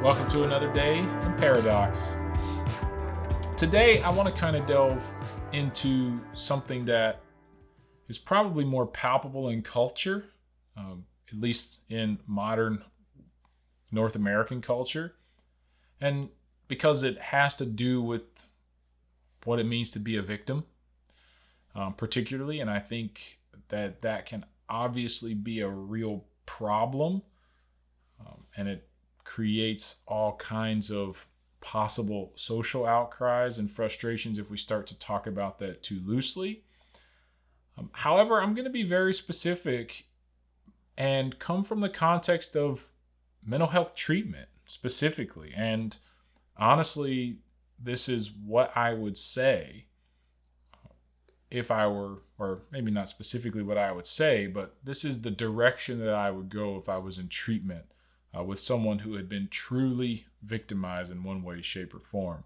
Welcome to another day in Paradox. Today, I want to kind of delve into something that is probably more palpable in culture, at least in modern North American culture, and because it has to do with what it means to be a victim, particularly, and I think that can obviously be a real problem, and it creates all kinds of possible social outcries and frustrations if we start to talk about that too loosely. However, I'm going to be very specific and come from the context of mental health treatment specifically. And honestly, this is what I would say if I were, or maybe not specifically what I would say, but this is the direction that I would go if I was in treatment with someone who had been truly victimized in one way, shape, or form.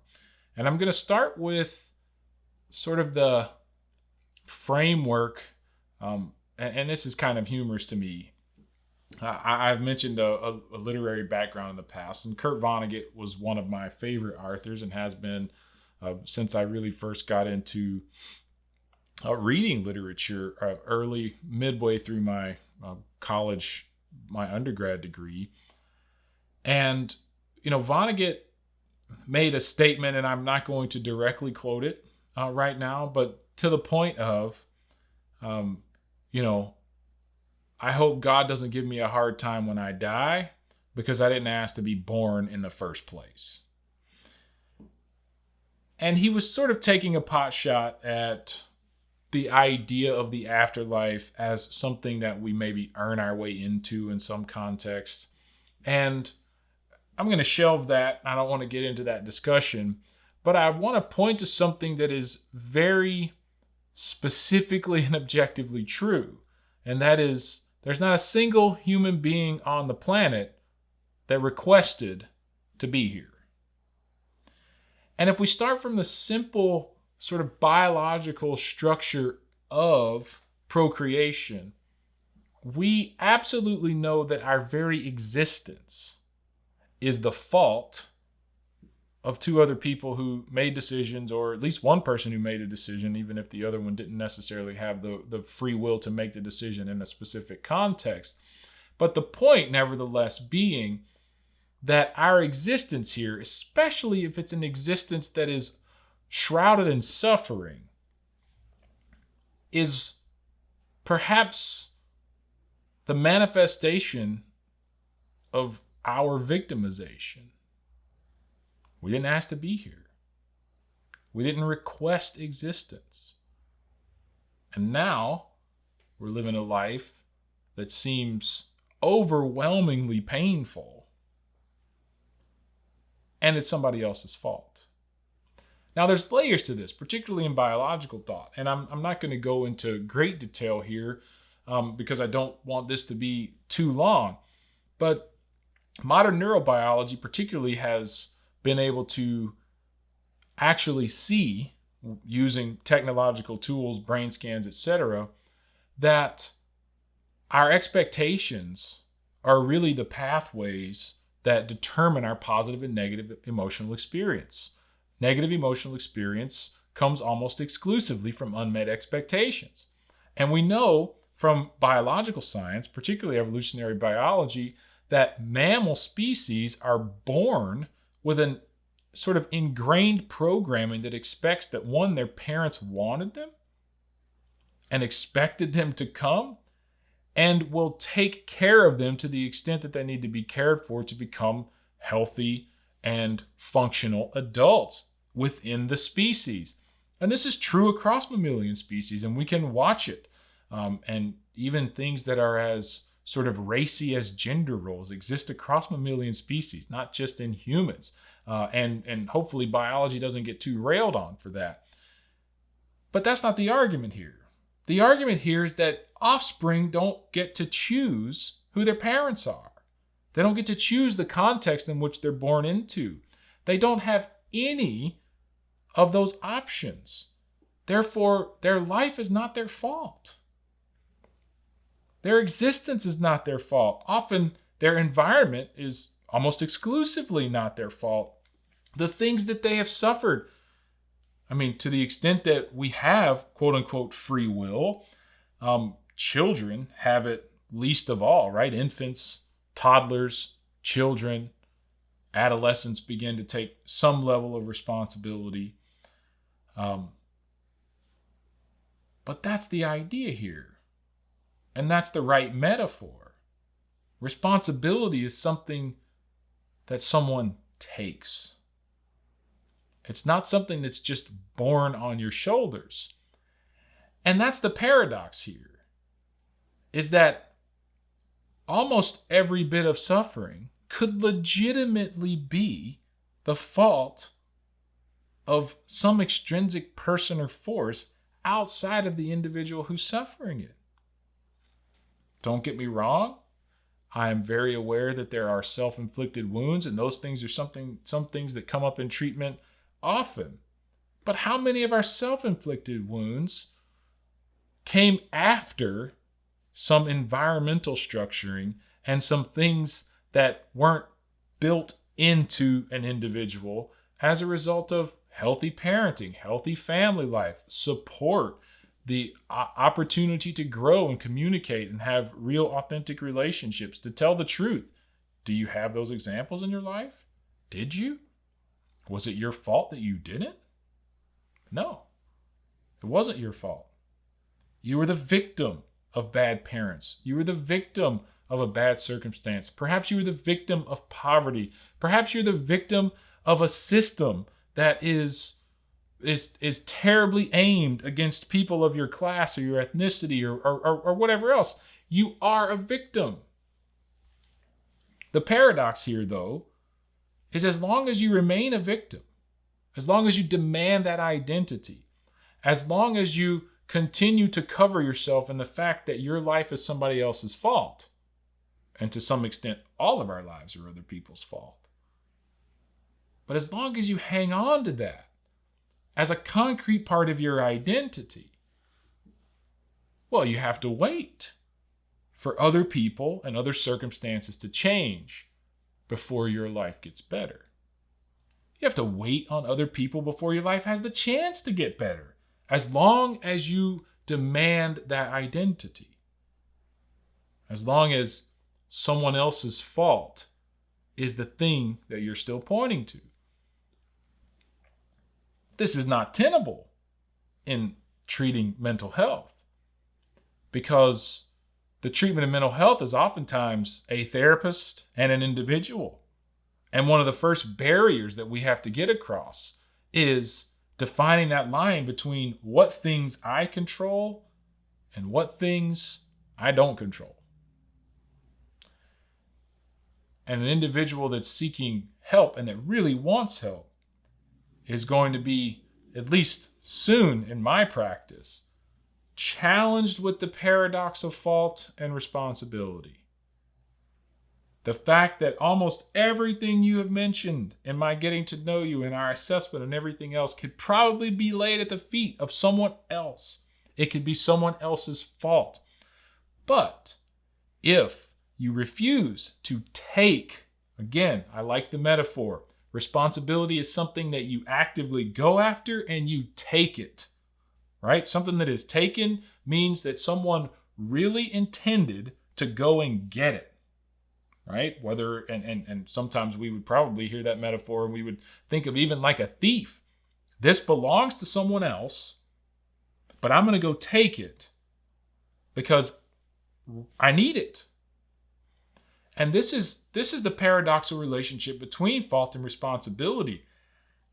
And I'm going to start with sort of the framework, and this is kind of humorous to me. I've mentioned a literary background in the past, and Kurt Vonnegut was one of my favorite authors and has been since I really first got into reading literature midway through my college, my undergrad degree. And, Vonnegut made a statement, and I'm not going to directly quote it right now, but to the point of, I hope God doesn't give me a hard time when I die because I didn't ask to be born in the first place. And he was sort of taking a pot shot at the idea of the afterlife as something that we maybe earn our way into in some context. And I'm going to shelve that. I don't want to get into that discussion, but I want to point to something that is very specifically and objectively true. And that is, there's not a single human being on the planet that requested to be here. And if we start from the simple sort of biological structure of procreation, we absolutely know that our very existence is the fault of two other people who made decisions, or at least one person who made a decision, even if the other one didn't necessarily have the free will to make the decision in a specific context. But the point, nevertheless, being that our existence here, especially if it's an existence that is shrouded in suffering, is perhaps the manifestation of our victimization. We didn't ask to be here. We didn't request existence. And now we're living a life that seems overwhelmingly painful, and it's somebody else's fault. Now, there's layers to this, particularly in biological thought, and I'm not going to go into great detail here because I don't want this to be too long. But modern neurobiology particularly has been able to actually see, using technological tools, brain scans, etc., that our expectations are really the pathways that determine our positive and negative emotional experience. Negative emotional experience comes almost exclusively from unmet expectations. And we know from biological science, particularly evolutionary biology, that mammal species are born with an sort of ingrained programming that expects that, one, their parents wanted them and expected them to come, and will take care of them to the extent that they need to be cared for to become healthy and functional adults within the species. And this is true across mammalian species, and we can watch it. And even things that are as sort of racy as gender roles exist across mammalian species, not just in humans. And hopefully biology doesn't get too railed on for that. But that's not the argument here. The argument here is that offspring don't get to choose who their parents are. They don't get to choose the context in which they're born into. They don't have any of those options. Therefore, their life is not their fault. Their existence is not their fault. Often their environment is almost exclusively not their fault. The things that they have suffered, I mean, to the extent that we have quote unquote free will, children have it least of all, right? Infants, toddlers, children, adolescents begin to take some level of responsibility. But that's the idea here. And that's the right metaphor. Responsibility is something that someone takes. It's not something that's just borne on your shoulders. And that's the paradox here, is that almost every bit of suffering could legitimately be the fault of some extrinsic person or force outside of the individual who's suffering it. Don't get me wrong. I am very aware that there are self-inflicted wounds, and those things are some things that come up in treatment often. But how many of our self-inflicted wounds came after some environmental structuring and some things that weren't built into an individual as a result of healthy parenting, healthy family life, support, the opportunity to grow and communicate and have real authentic relationships, to tell the truth? Do you have those examples in your life? Did you? Was it your fault that you didn't? No, it wasn't your fault. You were the victim of bad parents. You were the victim of a bad circumstance. Perhaps you were the victim of poverty. Perhaps you're the victim of a system that is terribly aimed against people of your class or your ethnicity or whatever else. You are a victim. The paradox here, though, is as long as you remain a victim, as long as you demand that identity, as long as you continue to cover yourself in the fact that your life is somebody else's fault, and to some extent, all of our lives are other people's fault. But as long as you hang on to that as a concrete part of your identity, well, you have to wait for other people and other circumstances to change before your life gets better. You have to wait on other people before your life has the chance to get better, as long as you demand that identity. As long as someone else's fault is the thing that you're still pointing to. This is not tenable in treating mental health, because the treatment of mental health is oftentimes a therapist and an individual. And one of the first barriers that we have to get across is defining that line between what things I control and what things I don't control. And an individual that's seeking help and that really wants help is going to be, at least soon in my practice, challenged with the paradox of fault and responsibility. The fact that almost everything you have mentioned in my getting to know you, in our assessment and everything else, could probably be laid at the feet of someone else. It could be someone else's fault. But if you refuse to take, again, I like the metaphor, responsibility is something that you actively go after and you take it, right? Something that is taken means that someone really intended to go and get it, right? Whether, and sometimes we would probably hear that metaphor and we would think of even like a thief. This belongs to someone else, but I'm going to go take it because I need it. And this is the paradoxical relationship between fault and responsibility.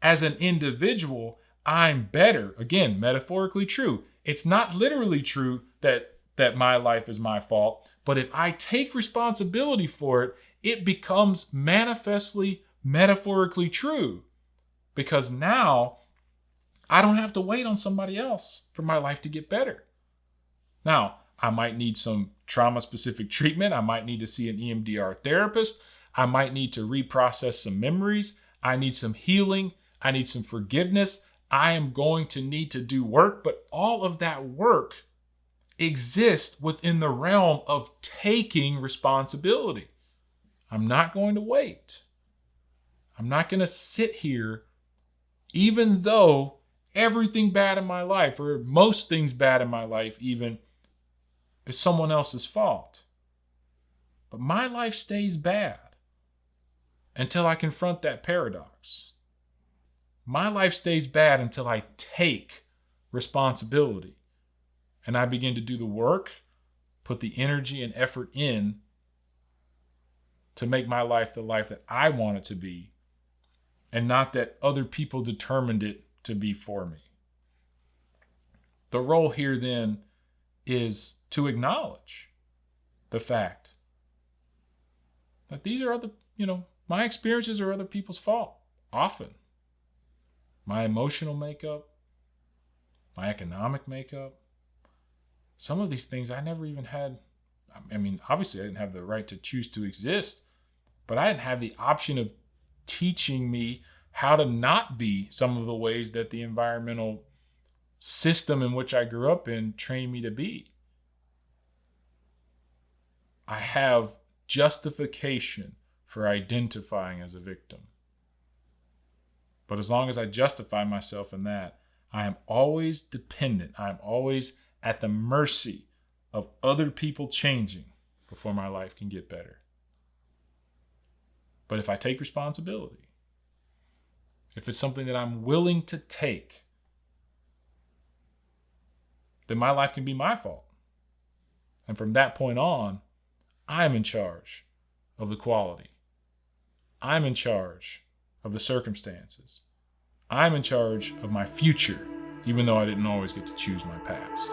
As an individual, I'm better. Again, metaphorically true. It's not literally true that my life is my fault, but if I take responsibility for it, it becomes manifestly metaphorically true, because now I don't have to wait on somebody else for my life to get better. Now, I might need some trauma-specific treatment. I might need to see an EMDR therapist. I might need to reprocess some memories. I need some healing. I need some forgiveness. I am going to need to do work, but all of that work exists within the realm of taking responsibility. I'm not going to wait. I'm not going to sit here, even though everything bad in my life, or most things bad in my life even, is someone else's fault. But my life stays bad until I confront that paradox. My life stays bad until I take responsibility and I begin to do the work, put the energy and effort in to make my life the life that I want it to be, and not that other people determined it to be for me. The role here then is to acknowledge the fact that these are my experiences are other people's fault. Often. My emotional makeup, my economic makeup, some of these things I never even had. I mean, obviously I didn't have the right to choose to exist, but I didn't have the option of teaching me how to not be some of the ways that the environmental system in which I grew up in trained me to be. I have justification for identifying as a victim. But as long as I justify myself in that, I am always dependent. I am always at the mercy of other people changing before my life can get better. But if I take responsibility, if it's something that I'm willing to take, then my life can be my fault. And from that point on, I'm in charge of the quality. I'm in charge of the circumstances. I'm in charge of my future, even though I didn't always get to choose my past.